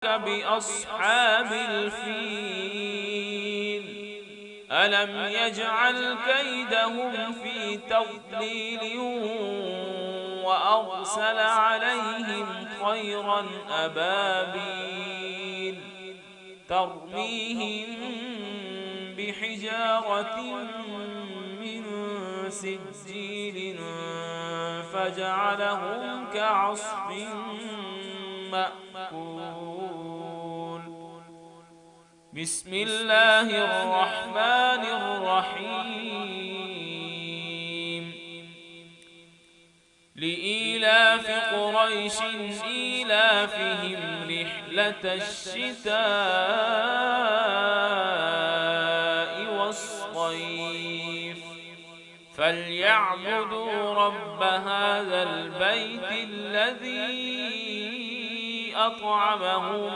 بأصحاب الفيل ألم يجعل كيدهم في تضليل وأرسل عليهم طيرا أبابيل ترميهم بحجارة من سجيل فجعلهم كعصف مأكول. بسم الله الرحمن الرحيم. لإيلاف قريش إيلافهم رحلة الشتاء والصيف فليعبدوا رب هذا البيت الذي أطعمهم